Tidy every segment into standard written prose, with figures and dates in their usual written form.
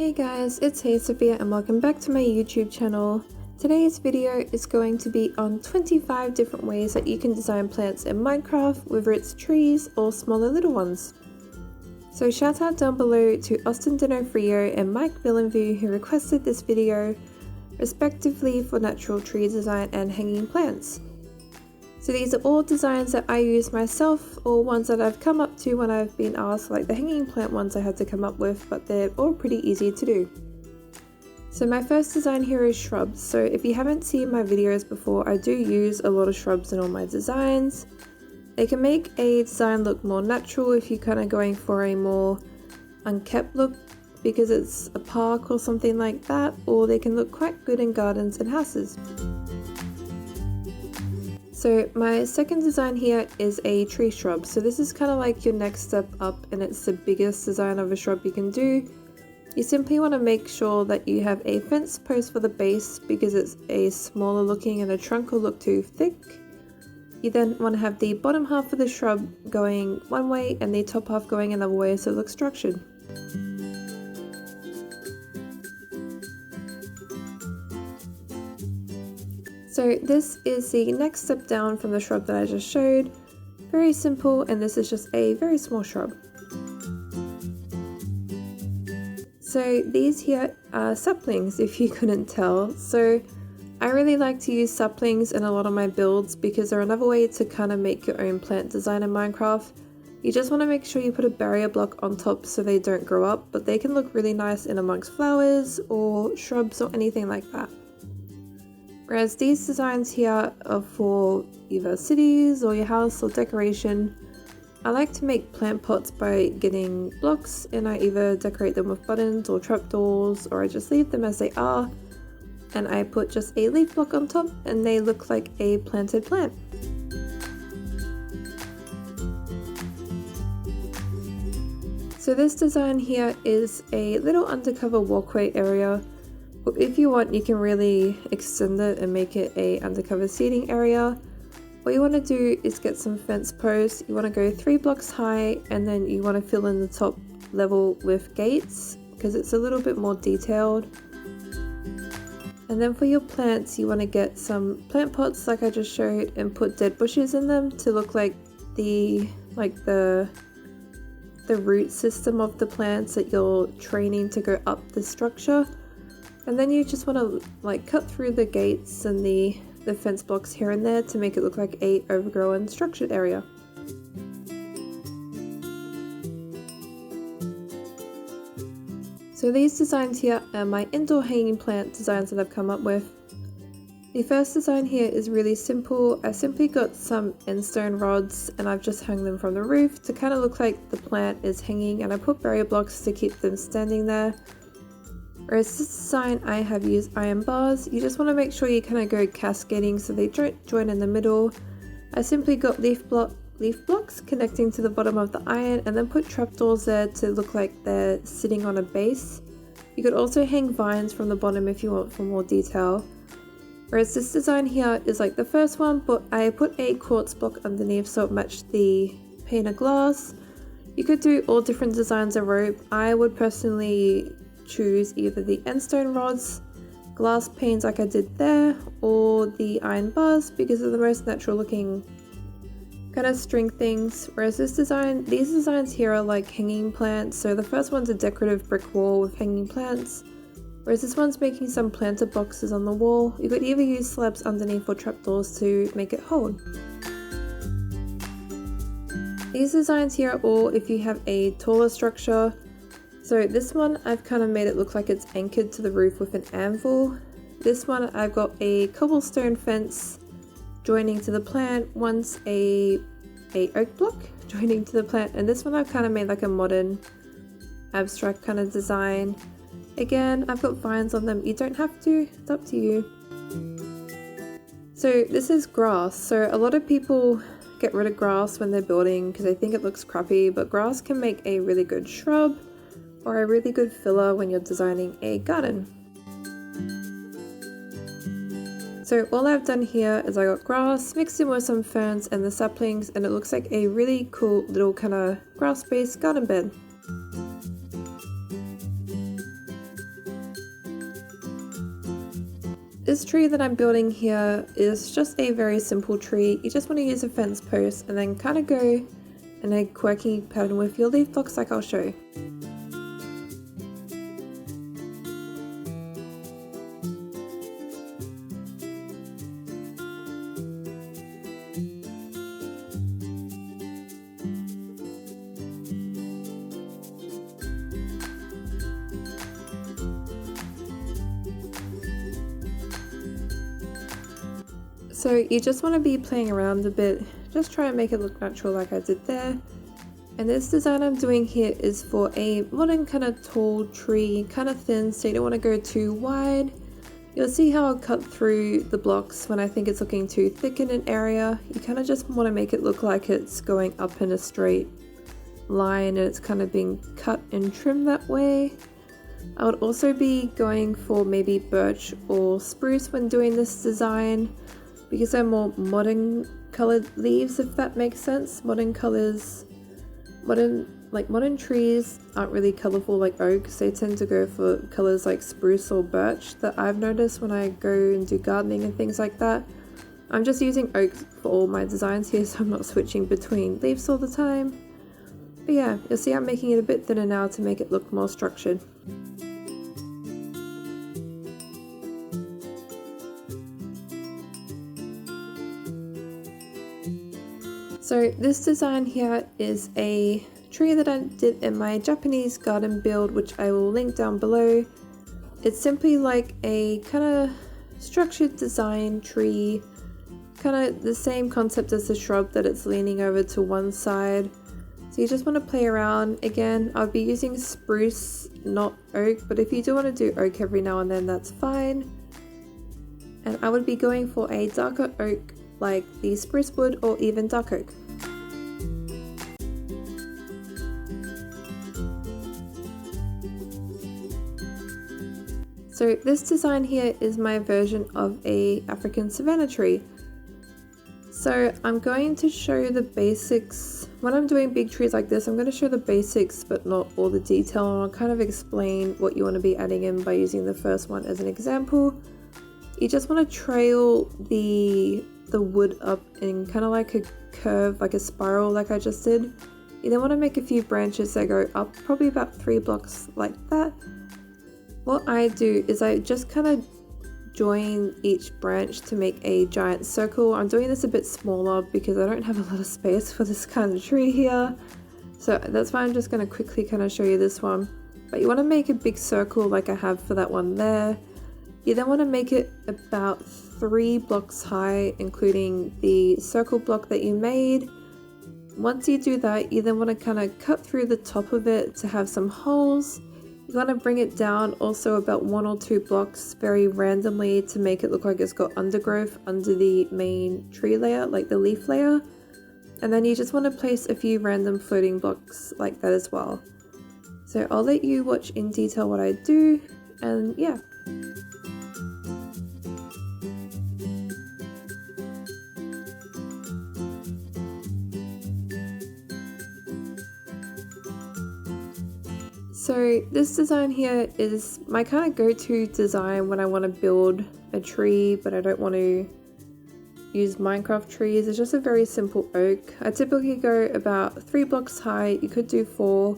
Hey guys, it's Sophia and welcome back to my YouTube channel. Today's video is going to be on 25 different ways that you can design plants in Minecraft, whether it's trees or smaller little ones. So shout out down below to Austin Dinofrio and Mike Villenview who requested this video, respectively for natural tree design and hanging plants. So these are all designs that I use myself or ones that I've come up to when I've been asked, like the hanging plant ones I had to come up with, but they're all pretty easy to do. So my first design here is shrubs. So if you haven't seen my videos before, I do use a lot of shrubs in all my designs. They can make a design look more natural if you're kind of going for a more unkept look because it's a park or something like that, or they can look quite good in gardens and houses. So my second design here is a tree shrub. So this is kind of like your next step up and it's the biggest design of a shrub you can do. You simply want to make sure that you have a fence post for the base because it's a smaller looking and the trunk will look too thick. You then want to have the bottom half of the shrub going one way and the top half going another way so it looks structured. So this is the next step down from the shrub that I just showed. Very simple, and this is just a very small shrub. So these here are saplings, if you couldn't tell. So I really like to use saplings in a lot of my builds because they're another way to kind of make your own plant design in Minecraft. You just want to make sure you put a barrier block on top so they don't grow up, but they can look really nice in amongst flowers or shrubs or anything like that. Whereas these designs here are for either cities or your house or decoration. I like to make plant pots by getting blocks and I either decorate them with buttons or trapdoors, or I just leave them as they are and I put just a leaf block on top and they look like a planted plant. So this design here is a little undercover walkway area. But if you want, you can really extend it and make it a undercover seating area. What you want to do is get some fence posts. You want to go 3 blocks high and then you want to fill in the top level with gates because it's a little bit more detailed. And then for your plants, you want to get some plant pots like I just showed and put dead bushes in them to look like the root system of the plants that you're training to go up the structure. And then you just want to cut through the gates and the fence blocks here and there to make it look like a overgrown structured area. So these designs here are my indoor hanging plant designs that I've come up with. The first design here is really simple. I simply got some endstone rods and I've just hung them from the roof to kind of look like the plant is hanging, and I put barrier blocks to keep them standing there. Whereas this design I have used iron bars. You just want to make sure you kind of go cascading so they don't join in the middle. I simply got leaf blocks connecting to the bottom of the iron and then put trapdoors there to look like they're sitting on a base. You could also hang vines from the bottom if you want for more detail. Whereas this design here is like the first one, but I put a quartz block underneath so it matched the pane of glass. You could do all different designs of rope. I would personally choose either the endstone rods, glass panes like I did there, or the iron bars because they're the most natural looking kind of string things. Whereas these designs here are like hanging plants. So the first one's a decorative brick wall with hanging plants, whereas this one's making some planter boxes on the wall. You could either use slabs underneath or trapdoors to make it hold. These designs here are all if you have a taller structure. So this one I've kind of made it look like it's anchored to the roof with an anvil. This one I've got a cobblestone fence joining to the plant, one's a oak block joining to the plant, and this one I've kind of made like a modern abstract kind of design. Again, I've got vines on them. You don't have to, it's up to you. So this is grass. So a lot of people get rid of grass when they're building because they think it looks crappy, but grass can make a really good shrub or a really good filler when you're designing a garden. So all I've done here is I got grass mixed in with some ferns and the saplings, and it looks like a really cool little kind of grass-based garden bed. This tree that I'm building here is just a very simple tree. You just want to use a fence post and then kind of go in a quirky pattern with your leaf blocks like I'll show. So you just want to be playing around a bit, just try and make it look natural like I did there. And this design I'm doing here is for a modern kind of tall tree, kind of thin, so you don't want to go too wide. You'll see how I'll cut through the blocks when I think it's looking too thick in an area. You kind of just want to make it look like it's going up in a straight line and it's kind of being cut and trimmed that way. I would also be going for maybe birch or spruce when doing this design, because they're more modern colored leaves, if that makes sense. Modern colors, modern trees aren't really colorful like oaks. They tend to go for colors like spruce or birch that I've noticed when I go and do gardening and things like that. I'm just using oak for all my designs here, so I'm not switching between leaves all the time. But yeah, you'll see I'm making it a bit thinner now to make it look more structured. So this design here is a tree that I did in my Japanese garden build, which I will link down below. It's simply like a kind of structured design tree, kind of the same concept as the shrub, that it's leaning over to one side. So you just want to play around. Again, I'll be using spruce, not oak, but if you do want to do oak every now and then, that's fine. And I would be going for a darker oak like the spruce wood, or even dark oak. So this design here is my version of a African Savannah tree. So I'm going to show the basics. When I'm doing big trees like this, I'm going to show the basics but not all the detail, and I'll kind of explain what you want to be adding in by using the first one as an example. You just want to trail the wood up in kind of like a curve, like a spiral like I just did. You then want to make a few branches that go up probably about 3 blocks like that. What I do is I just kind of join each branch to make a giant circle. I'm doing this a bit smaller because I don't have a lot of space for this kind of tree here. So that's why I'm just going to quickly kind of show you this one. But you want to make a big circle like I have for that one there. You then want to make it about 3 blocks high, including the circle block that you made. Once you do that, you then want to kind of cut through the top of it to have some holes. You want to bring it down also about 1 or 2 blocks very randomly to make it look like it's got undergrowth under the main tree layer, like the leaf layer. And then you just want to place a few random floating blocks like that as well. So I'll let you watch in detail what I do, and yeah. So this design here is my kind of go-to design when I want to build a tree but I don't want to use Minecraft trees. It's just a very simple oak. I typically go about 3 blocks high. You could do 4.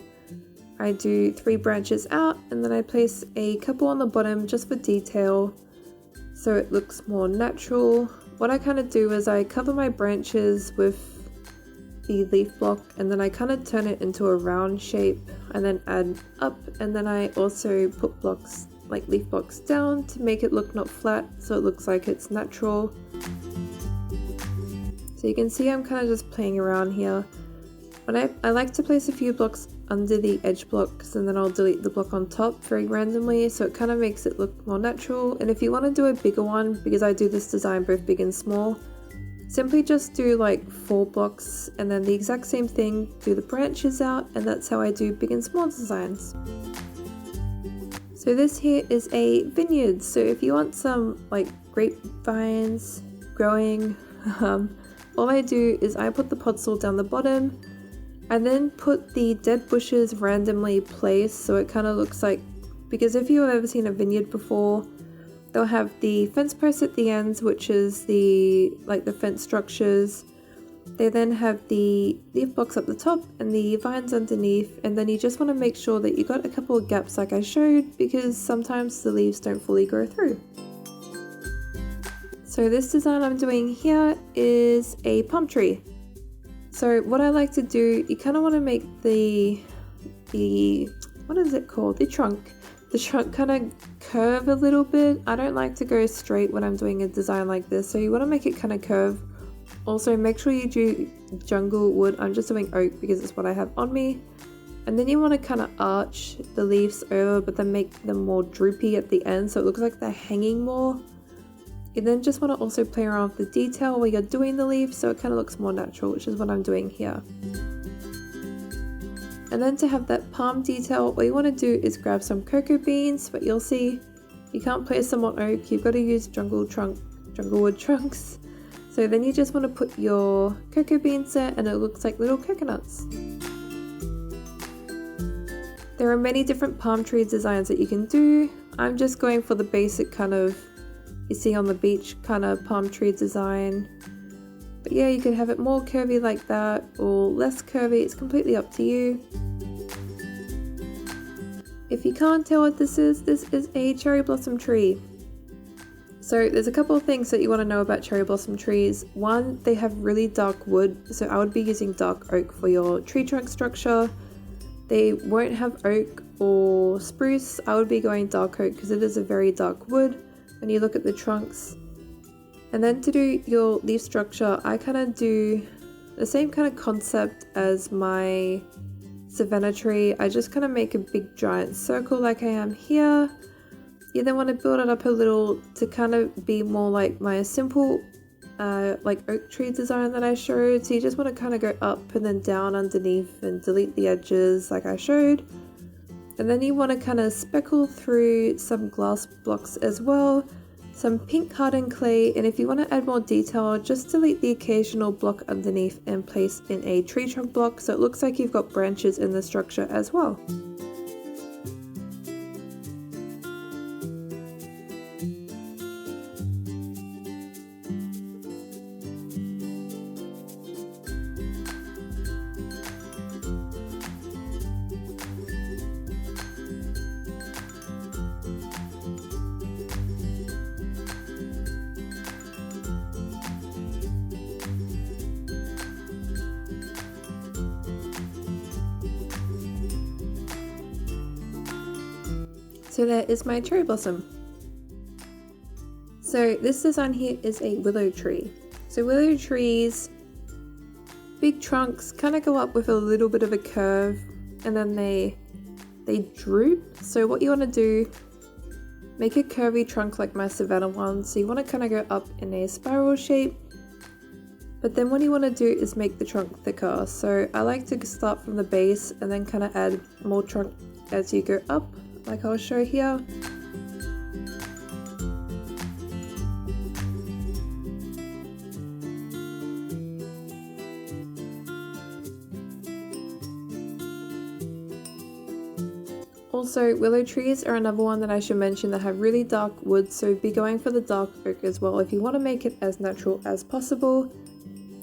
I do 3 branches out and then I place a couple on the bottom just for detail so it looks more natural. What I kind of do is I cover my branches with the leaf block and then I kind of turn it into a round shape and then add up, and then I also put blocks like leaf blocks down to make it look not flat, so it looks like it's natural. So you can see I'm kind of just playing around here. When I like to place a few blocks under the edge blocks and then I'll delete the block on top very randomly, so it kind of makes it look more natural. And if you want to do a bigger one, because I do this design both big and small, simply just do like 4 blocks and then the exact same thing, do the branches out, and that's how I do big and small designs. So this here is a vineyard, so if you want some like grapevines growing, all I do is I put the pot soil down the bottom and then put the dead bushes randomly placed so it kind of looks like, because if you've ever seen a vineyard before, they'll have the fence posts at the ends, which is the fence structures. They then have the leaf box up the top and the vines underneath, and then you just want to make sure that you got a couple of gaps like I showed, because sometimes the leaves don't fully grow through. So this design I'm doing here is a palm tree. So what I like to do, you kind of want to make the what is it called? The trunk kind of curve a little bit. I don't like to go straight when I'm doing a design like this, so you want to make it kind of curve. Also, make sure you do jungle wood. I'm just doing oak because it's what I have on me. And then you want to kind of arch the leaves over, but then make them more droopy at the end so it looks like they're hanging more. You then just want to also play around with the detail while you're doing the leaves so it kind of looks more natural, which is what I'm doing here. And then to have that palm detail, what you want to do is grab some cocoa beans, but you'll see you can't place them on oak, you've got to use jungle wood trunks. So then you just want to put your cocoa beans there and it looks like little coconuts. There are many different palm tree designs that you can do. I'm just going for the basic kind of, you see on the beach kind of palm tree design. But yeah, you can have it more curvy like that or less curvy, it's completely up to you. If you can't tell what this is a cherry blossom tree. So there's a couple of things that you want to know about cherry blossom trees. One, they have really dark wood, so I would be using dark oak for your tree trunk structure. They won't have oak or spruce. I would be going dark oak because it is a very dark wood when you look at the trunks. And then to do your leaf structure, I kind of do the same kind of concept as my Savannah tree. I just kind of make a big giant circle like I am here. You then want to build it up a little to kind of be more like my simple like oak tree design that I showed. So you just want to kind of go up and then down underneath and delete the edges like I showed. And then you want to kind of speckle through some glass blocks as well, some pink hardened clay, and if you want to add more detail, just delete the occasional block underneath and place in a tree trunk block so it looks like you've got branches in the structure as well. So there is my cherry blossom. So this design here is a willow tree. So willow trees, big trunks, kind of go up with a little bit of a curve and then they droop. So what you want to do, make a curvy trunk like my Savannah one. So you want to kind of go up in a spiral shape. But then what you want to do is make the trunk thicker. So I like to start from the base and then kind of add more trunk as you go up, like I'll show here. Also, willow trees are another one that I should mention that have really dark wood, so be going for the dark oak as well if you want to make it as natural as possible.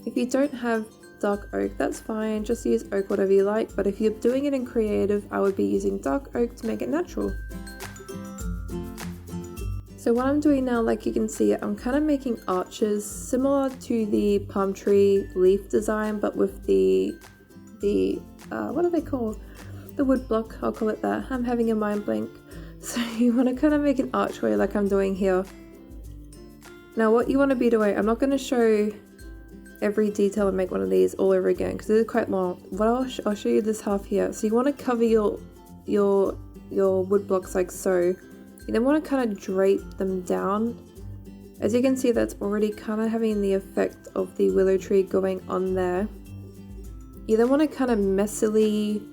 If you don't have dark oak, that's fine, just use oak whatever you like, but if you're doing it in creative, I would be using dark oak to make it natural. So what I'm doing now, like you can see, I'm kind of making arches similar to the palm tree leaf design, but with the what are they called? The wood block, I'll call it that. I'm having a mind blank. So you want to kind of make an archway like I'm doing here. Now what you want to be doing, I'm not going to show every detail and make one of these all over again because it is quite long. But I'll show you this half here. So you want to cover your wood blocks like so. You then want to kind of drape them down. As you can see, that's already kind of having the effect of the willow tree going on there. You then want to kind of messily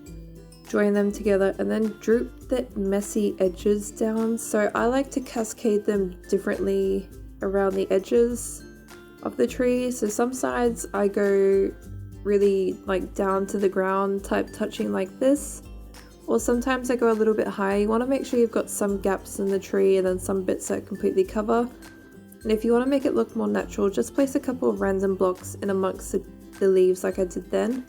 join them together and then droop the messy edges down. So I like to cascade them differently around the edges of the tree. So some sides I go really like down to the ground type touching like this, or sometimes I go a little bit higher. You want to make sure you've got some gaps in the tree and then some bits that completely cover. And if you want to make it look more natural, just place a couple of random blocks in amongst the leaves like I did then.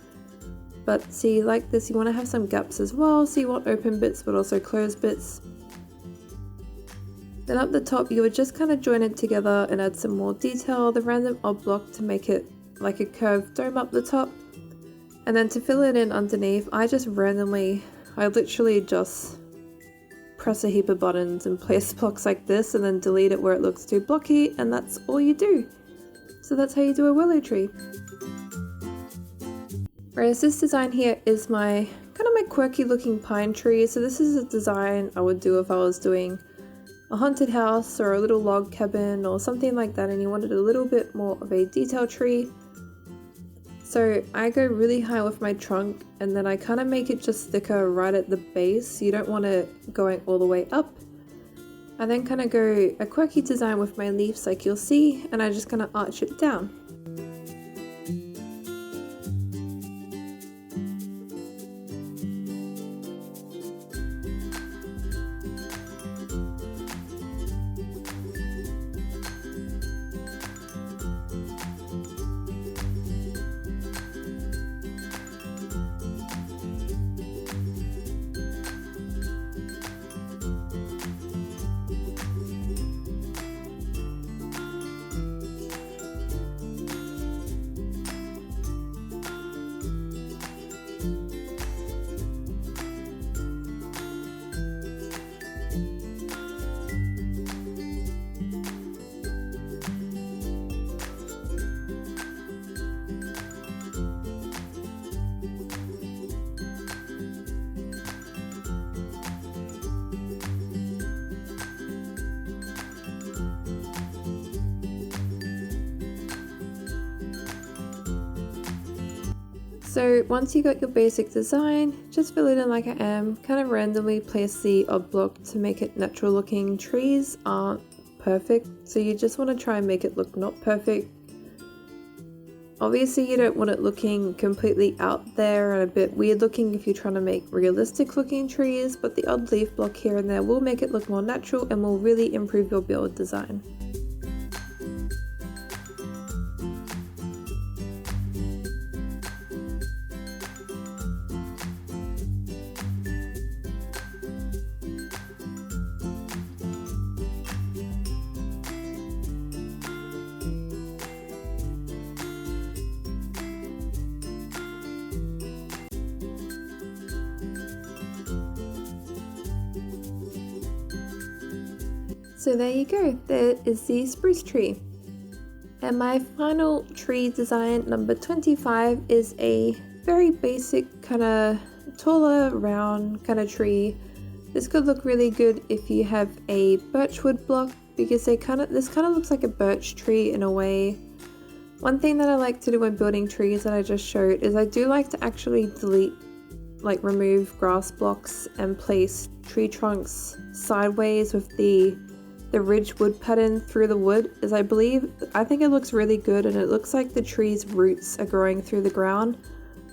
But see, like this, you want to have some gaps as well, so you want open bits but also closed bits. Then up the top you would just kind of join it together and add some more detail, the random odd block to make it like a curved dome up the top. And then to fill it in underneath, I literally just press a heap of buttons and place blocks like this and then delete it where it looks too blocky, and that's all you do. So that's how you do a willow tree. Whereas this design here is my quirky looking pine tree. So this is a design I would do if I was doing a haunted house or a little log cabin or something like that, and you wanted a little bit more of a detail tree. So I go really high with my trunk, and then I kind of make it just thicker right at the base. You don't want it going all the way up. I then kind of go a quirky design with my leaves like you'll see, and I just kind of arch it down. So once you got your basic design, just fill it in like I am, kind of randomly place the odd block to make it natural looking. Trees aren't perfect, so you just want to try and make it look not perfect. Obviously you don't want it looking completely out there and a bit weird looking if you're trying to make realistic looking trees, but the odd leaf block here and there will make it look more natural and will really improve your build design. So there you go, there is the spruce tree. And my final tree design, number 25, is a very basic kind of taller, round kind of tree. This could look really good if you have a birchwood block, because this kind of looks like a birch tree in a way. One thing that I like to do when building trees that I just showed is I do like to actually remove grass blocks and place tree trunks sideways with the ridge wood pattern through the wood, as I think it looks really good, and it looks like the tree's roots are growing through the ground.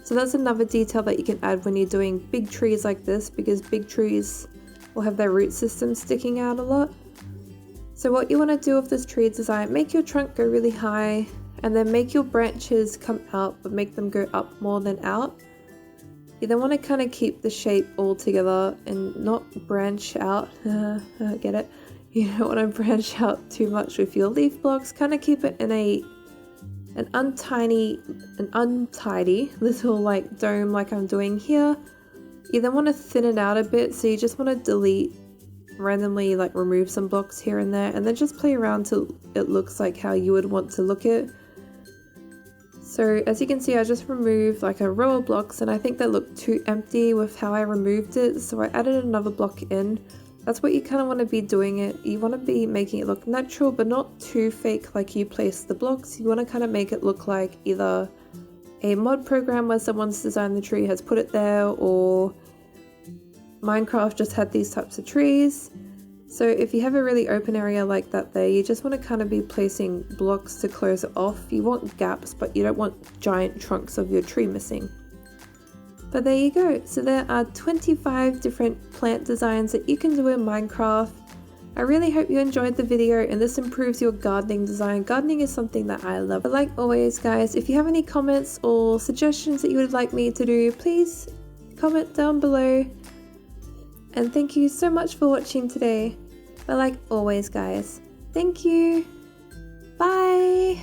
So that's another detail that you can add when you're doing big trees like this, because big trees will have their root system sticking out a lot. So what you want to do with this tree design, make your trunk go really high, and then make your branches come out but make them go up more than out. You then want to kind of keep the shape all together and not branch out. Get it? You don't want to branch out too much with your leaf blocks. Kind of keep it in an untidy little dome like I'm doing here. You then want to thin it out a bit, so you just want to randomly remove some blocks here and there, and then just play around till it looks like how you would want to look it. So as you can see, I just removed a row of blocks, and I think that looked too empty with how I removed it, so I added another block in. That's what you kind of want to be doing it. You want to be making it look natural, but not too fake like you place the blocks. You want to kind of make it look like either a mod program where someone's designed the tree has put it there, or Minecraft just had these types of trees. So if you have a really open area like that there, you just want to kind of be placing blocks to close it off. You want gaps, but you don't want giant trunks of your tree missing. But there you go. So there are 25 different plant designs that you can do in Minecraft. I really hope you enjoyed the video and this improves your gardening design. Gardening is something that I love. But like always guys, if you have any comments or suggestions that you would like me to do, please comment down below. And thank you so much for watching today. But like always guys, thank you. Bye.